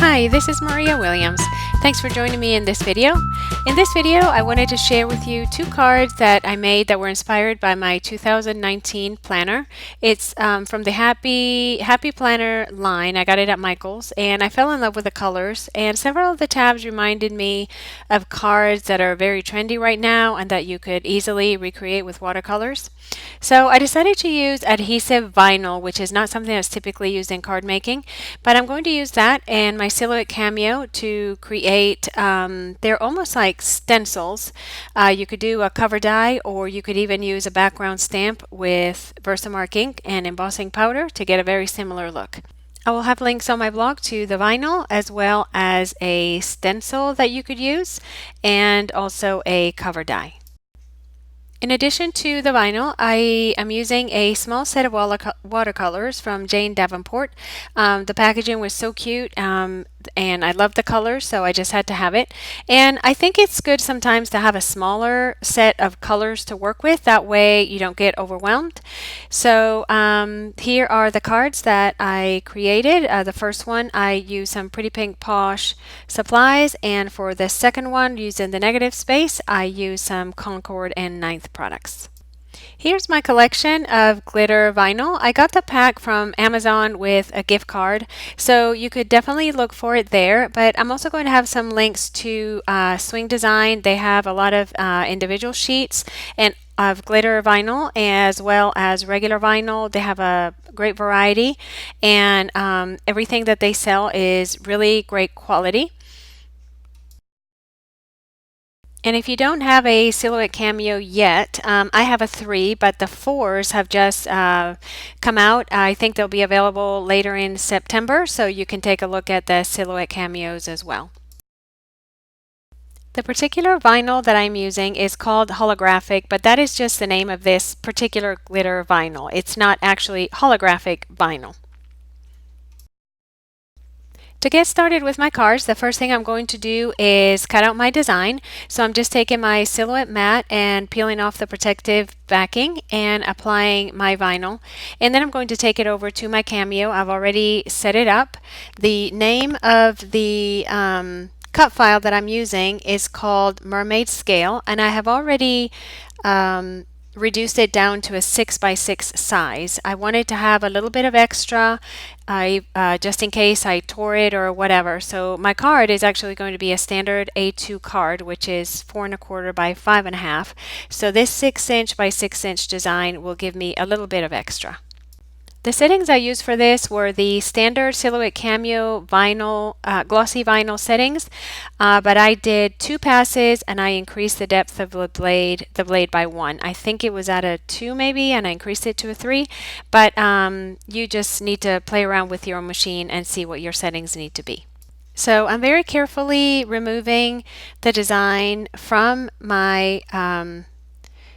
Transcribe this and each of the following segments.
Hi, this is Maria Williams. Thanks for joining me in this video. In this video, I wanted to share with you two cards that I made that were inspired by my 2019 planner. It's from the Happy Planner line. I got it at Michael's, and I fell in love with the colors. And several of the tabs reminded me of cards that are very trendy right now and that you could easily recreate with watercolors. So I decided to use adhesive vinyl, which is not something that's typically used in card making, but I'm going to use that and my Silhouette Cameo to create, they're almost like stencils. You could do a cover die, or you could even use a background stamp with Versamark ink and embossing powder to get a very similar look. I will have links on my blog to the vinyl as well as a stencil that you could use and also a cover die. In addition to the vinyl, I am using a small set of watercolors from Jane Davenport. The packaging was so cute and I love the colors, so I just had to have it. And I think it's good sometimes to have a smaller set of colors to work with. That way you don't get overwhelmed. So here are the cards that I created. The first one, I used some Pretty Pink Posh supplies, and for the second one, using the negative space, I used some Concord and Ninth products. Here's my collection of glitter vinyl. I got the pack from Amazon with a gift card, so you could definitely look for it there, but I'm also going to have some links to Swing Design. They have a lot of individual sheets and of glitter vinyl as well as regular vinyl. They have a great variety, and everything that they sell is really great quality. And if you don't have a Silhouette Cameo yet, I have a 3, but the 4s have just come out. I think they'll be available later in September, so you can take a look at the Silhouette Cameos as well. The particular vinyl that I'm using is called holographic, but that is just the name of this particular glitter vinyl. It's not actually holographic vinyl. To get started with my cards, the first thing I'm going to do is cut out my design. So I'm just taking my Silhouette mat and peeling off the protective backing and applying my vinyl. And then I'm going to take it over to my Cameo. I've already set it up. The name of the cut file that I'm using is called Mermaid Scale, and I have already reduced it down to a 6x6 size. I wanted to have a little bit of extra just in case I tore it or whatever. So my card is actually going to be a standard A2 card, which is 4 1/4 by 5 1/2. So this 6" by 6" design will give me a little bit of extra. The settings I used for this were the standard Silhouette Cameo vinyl, glossy vinyl settings, but I did 2 passes and I increased the depth of the blade by 1. I think it was at a 2 maybe, and I increased it to a 3, but you just need to play around with your machine and see what your settings need to be. So I'm very carefully removing the design from my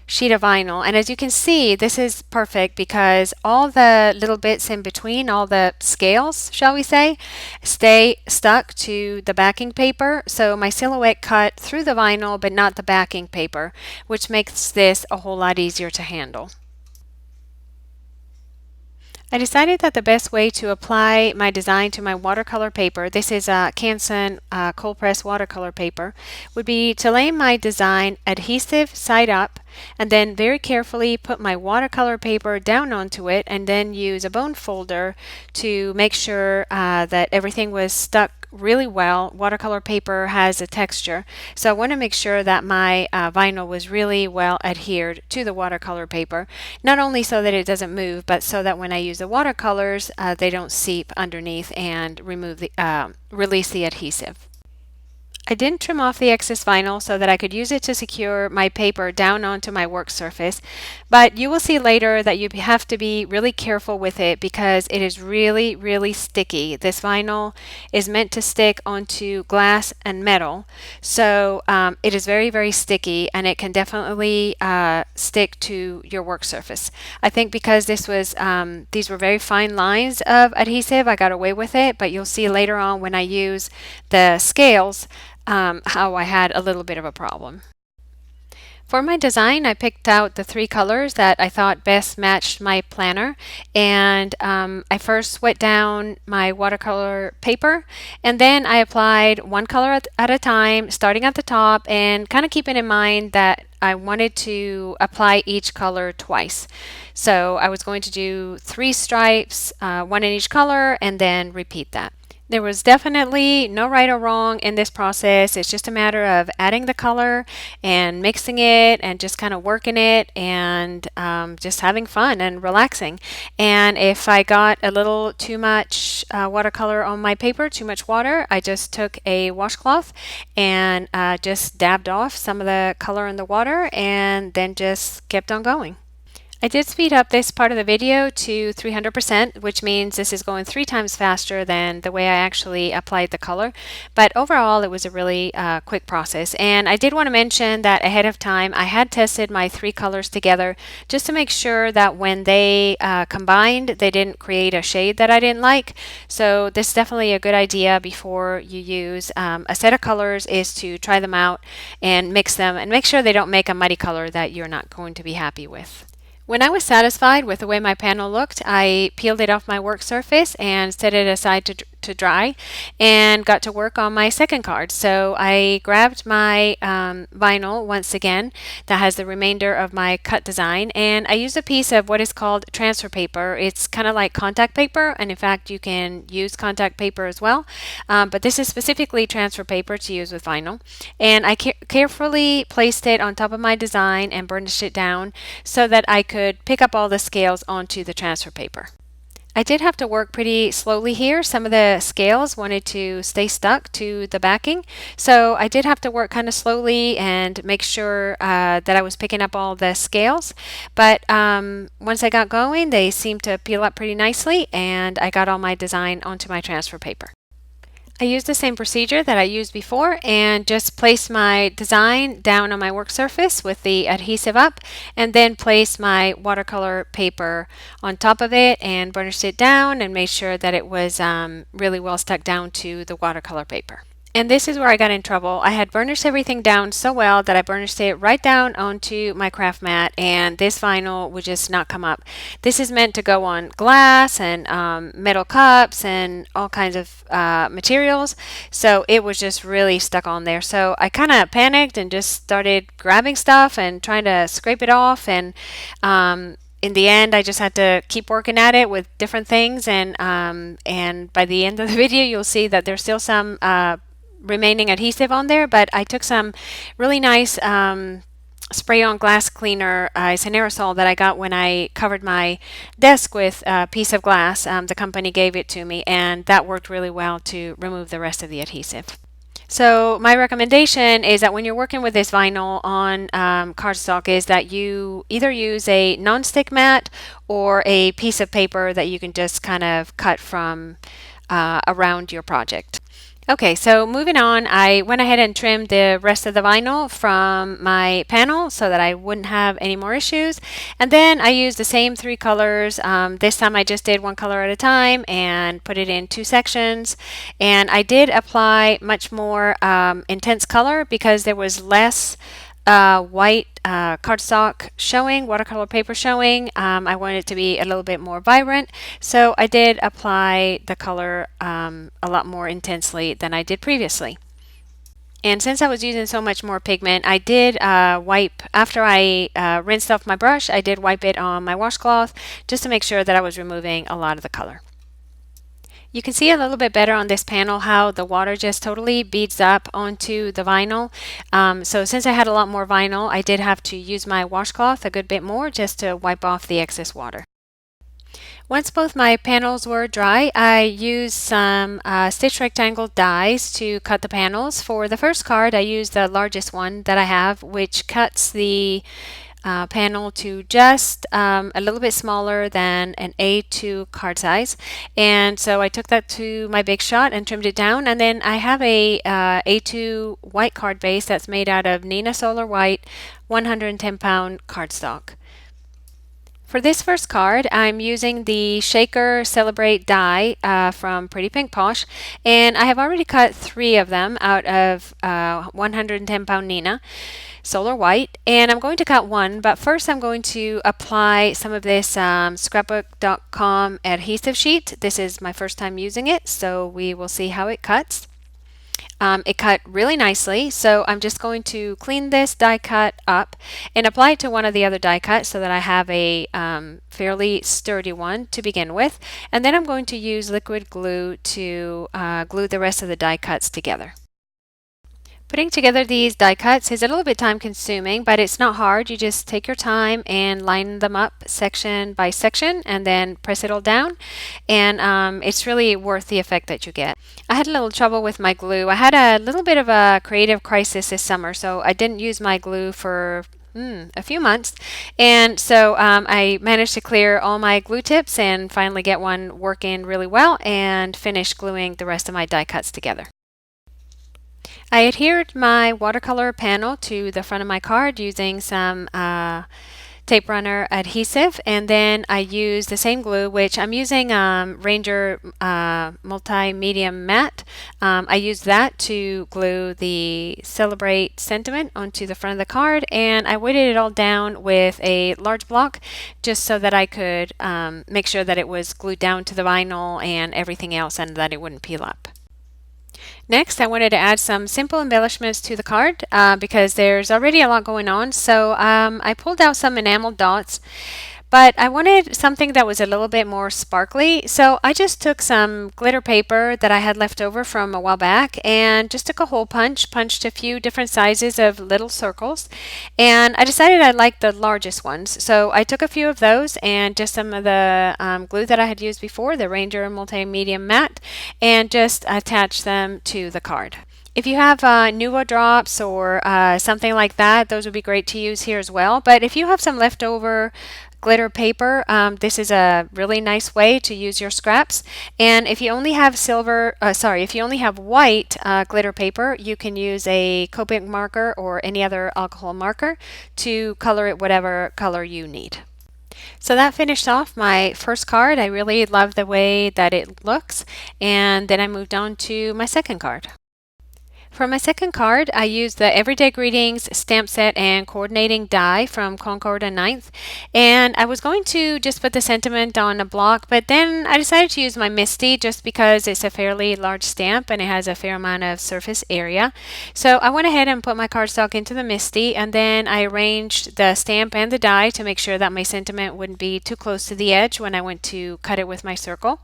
sheet of vinyl, and as you can see, this is perfect because all the little bits in between, all the scales, shall we say, stay stuck to the backing paper. So my silhouette cut through the vinyl but not the backing paper, which makes this a whole lot easier to handle. I decided that the best way to apply my design to my watercolor paper, this is a Canson cold press watercolor paper, would be to lay my design adhesive side up and then very carefully put my watercolor paper down onto it, and then use a bone folder to make sure that everything was stuck really well. Watercolor paper has a texture, so I want to make sure that my vinyl was really well adhered to the watercolor paper, not only so that it doesn't move, but so that when I use the watercolors they don't seep underneath and remove the release the adhesive. I didn't trim off the excess vinyl so that I could use it to secure my paper down onto my work surface, but you will see later that you have to be really careful with it because it is really sticky. This vinyl is meant to stick onto glass and metal, so it is very sticky, and it can definitely stick to your work surface. I think because this was these were very fine lines of adhesive, I got away with it, but you'll see later on when I use the scales how I had a little bit of a problem. For my design, I picked out the three colors that I thought best matched my planner. And I first wet down my watercolor paper, and then I applied one color at a time, starting at the top, and kind of keeping in mind that I wanted to apply each color twice. So I was going to do three stripes, one in each color, and then repeat that. There was definitely no right or wrong in this process. It's just a matter of adding the color and mixing it and just kind of working it and just having fun and relaxing. And if I got a little too much watercolor on my paper, too much water, I just took a washcloth and just dabbed off some of the color in the water and then just kept on going. I did speed up this part of the video to 300%, which means this is going 3 times faster than the way I actually applied the color. But overall, it was a really quick process. And I did want to mention that ahead of time, I had tested my three colors together just to make sure that when they combined, they didn't create a shade that I didn't like. So this is definitely a good idea before you use a set of colors, is to try them out and mix them and make sure they don't make a muddy color that you're not going to be happy with. When I was satisfied with the way my panel looked, I peeled it off my work surface and set it aside to dry and got to work on my second card. So I grabbed my vinyl once again that has the remainder of my cut design, and I used a piece of what is called transfer paper. It's kind of like contact paper, and in fact you can use contact paper as well, but this is specifically transfer paper to use with vinyl. And I carefully placed it on top of my design and burnished it down so that I could pick up all the scales onto the transfer paper. I did have to work pretty slowly here. Some of the scales wanted to stay stuck to the backing, so I did have to work kind of slowly and make sure that I was picking up all the scales. But once I got going, they seemed to peel up pretty nicely, and I got all my design onto my transfer paper. I used the same procedure that I used before and just placed my design down on my work surface with the adhesive up, and then placed my watercolor paper on top of it and burnished it down and made sure that it was really well stuck down to the watercolor paper. And this is where I got in trouble. I had burnished everything down so well that I burnished it right down onto my craft mat, and this vinyl would just not come up. This is meant to go on glass and metal cups and all kinds of materials, so it was just really stuck on there. So I kind of panicked and just started grabbing stuff and trying to scrape it off, and in the end, I just had to keep working at it with different things, and by the end of the video, you'll see that there's still some remaining adhesive on there, but I took some really nice spray on glass cleaner. It's an aerosol that I got when I covered my desk with a piece of glass. The company gave it to me, and that worked really well to remove the rest of the adhesive. So my recommendation is that when you're working with this vinyl on cardstock, is that you either use a non-stick mat or a piece of paper that you can just kind of cut from around your project. Okay, so moving on, I went ahead and trimmed the rest of the vinyl from my panel so that I wouldn't have any more issues. And then I used the same three colors. This time I just did one color at a time and put it in two sections. And I did apply much more intense color because there was less white cardstock showing, watercolor paper showing. I wanted it to be a little bit more vibrant, so I did apply the color a lot more intensely than I did previously. And since I was using so much more pigment, I did wipe, after I rinsed off my brush, I did wipe it on my washcloth just to make sure that I was removing a lot of the color. You can see a little bit better on this panel how the water just totally beads up onto the vinyl. So since I had a lot more vinyl, I did have to use my washcloth a good bit more just to wipe off the excess water. Once both my panels were dry, I used some stitch rectangle dies to cut the panels. For the first card, I used the largest one that I have, which cuts the panel to just a little bit smaller than an A2 card size, and so I took that to my Big Shot and trimmed it down. And then I have a A2 white card base that's made out of Neenah Solar White 110-pound cardstock. For this first card, I'm using the Shaker Celebrate die from Pretty Pink Posh, and I have already cut 3 of them out of 110 pound Nina Solar White, and I'm going to cut one, but first I'm going to apply some of this scrapbook.com adhesive sheet. This is my first time using it, so we will see how it cuts. It cut really nicely, so I'm just going to clean this die cut up and apply it to one of the other die cuts so that I have a fairly sturdy one to begin with. And then I'm going to use liquid glue to glue the rest of the die cuts together. Putting together these die cuts is a little bit time consuming, but it's not hard. You just take your time and line them up section by section and then press it all down, and it's really worth the effect that you get. I had a little trouble with my glue. I had a little bit of a creative crisis this summer, so I didn't use my glue for a few months, and so I managed to clear all my glue tips and finally get one working really well and finish gluing the rest of my die cuts together. I adhered my watercolor panel to the front of my card using some tape runner adhesive, and then I used the same glue, which I'm using Ranger multi-medium matte. I used that to glue the Celebrate sentiment onto the front of the card, and I weighted it all down with a large block just so that I could make sure that it was glued down to the vinyl and everything else and that it wouldn't peel up. Next, I wanted to add some simple embellishments to the card because there's already a lot going on. So I pulled out some enamel dots, but I wanted something that was a little bit more sparkly. So I just took some glitter paper that I had left over from a while back and just took a hole punch, punched a few different sizes of little circles, and I decided I liked the largest ones. So I took a few of those and just some of the glue that I had used before, the Ranger Multi-Medium Matte, and just attached them to the card. If you have Nuvo drops or something like that, those would be great to use here as well. But if you have some leftover glitter paper, this is a really nice way to use your scraps. And if you only have if you only have white glitter paper, you can use a Copic marker or any other alcohol marker to color it whatever color you need. So that finished off my first card. I really love the way that it looks, and then I moved on to my second card. For my second card, I used the Everyday Greetings stamp set and coordinating die from Concord and Ninth, and I was going to just put the sentiment on a block, but then I decided to use my Misty just because it's a fairly large stamp and it has a fair amount of surface area. So I went ahead and put my cardstock into the Misty, and then I arranged the stamp and the die to make sure that my sentiment wouldn't be too close to the edge when I went to cut it with my circle.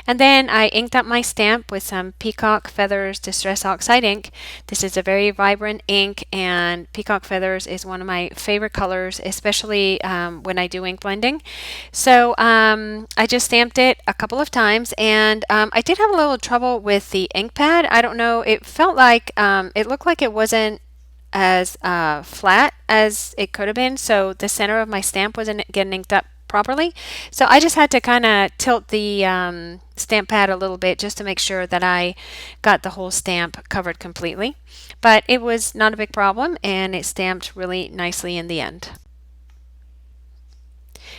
And then I inked up my stamp with some Peacock Feathers Distress Oxide ink. This is a very vibrant ink, and Peacock Feathers is one of my favorite colors, especially when I do ink blending. So I just stamped it a couple of times, and I did have a little trouble with the ink pad. I don't know, it felt like it looked like it wasn't as flat as it could have been, so the center of my stamp wasn't getting inked up properly. So I just had to kind of tilt the stamp pad a little bit just to make sure that I got the whole stamp covered completely. But it was not a big problem, and it stamped really nicely in the end.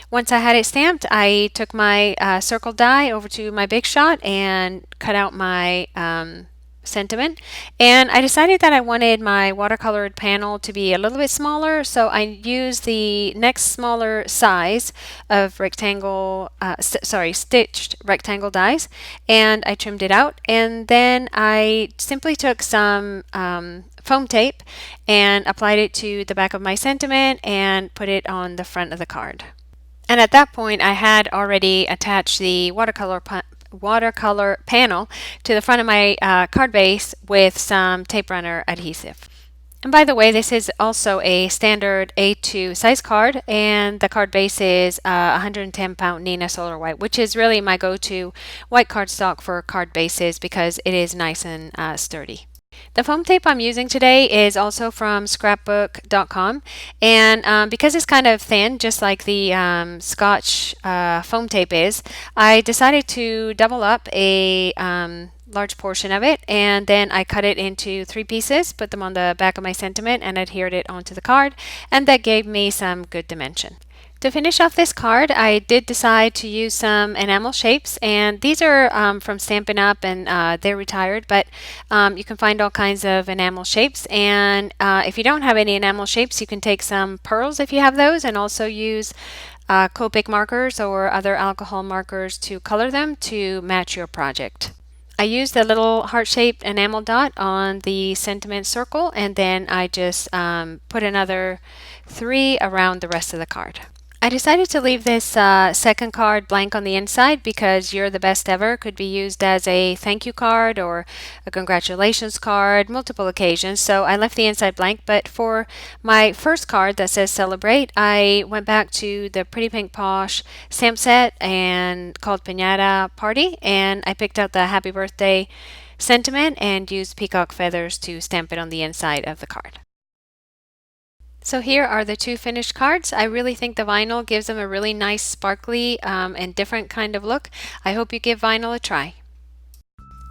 Once I had it stamped, I took my circle die over to my Big Shot and cut out my sentiment, and I decided that I wanted my watercolored panel to be a little bit smaller, so I used the next smaller size of stitched rectangle dies, and I trimmed it out, and then I simply took some foam tape and applied it to the back of my sentiment and put it on the front of the card. And at that point I had already attached the watercolor panel to the front of my card base with some tape runner adhesive. And by the way, this is also a standard A2 size card, and the card base is 110 pound Nina Solar White, which is really my go-to white cardstock for card bases because it is nice and sturdy. The foam tape I'm using today is also from scrapbook.com, and because it's kind of thin, just like the Scotch foam tape is, I decided to double up a large portion of it, and then I cut it into 3 pieces, put them on the back of my sentiment, and adhered it onto the card, and that gave me some good dimension. To finish off this card, I did decide to use some enamel shapes, and these are from Stampin' Up, and they're retired, but you can find all kinds of enamel shapes. And if you don't have any enamel shapes, you can take some pearls if you have those, and also use Copic markers or other alcohol markers to color them to match your project. I used a little heart-shaped enamel dot on the sentiment circle, and then I just put another 3 around the rest of the card. I decided to leave this second card blank on the inside because "You're the Best Ever" could be used as a thank you card or a congratulations card, multiple occasions, so I left the inside blank. But for my first card that says "Celebrate," I went back to the Pretty Pink Posh stamp set and called Piñata Party, and I picked out the happy birthday sentiment and used peacock feathers to stamp it on the inside of the card. So here are the 2 finished cards. I really think the vinyl gives them a really nice sparkly and different kind of look. I hope you give vinyl a try.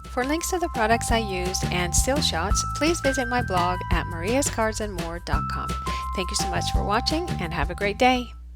For links to the products I used and still shots, please visit my blog at mariascardsandmore.com. Thank you so much for watching and have a great day.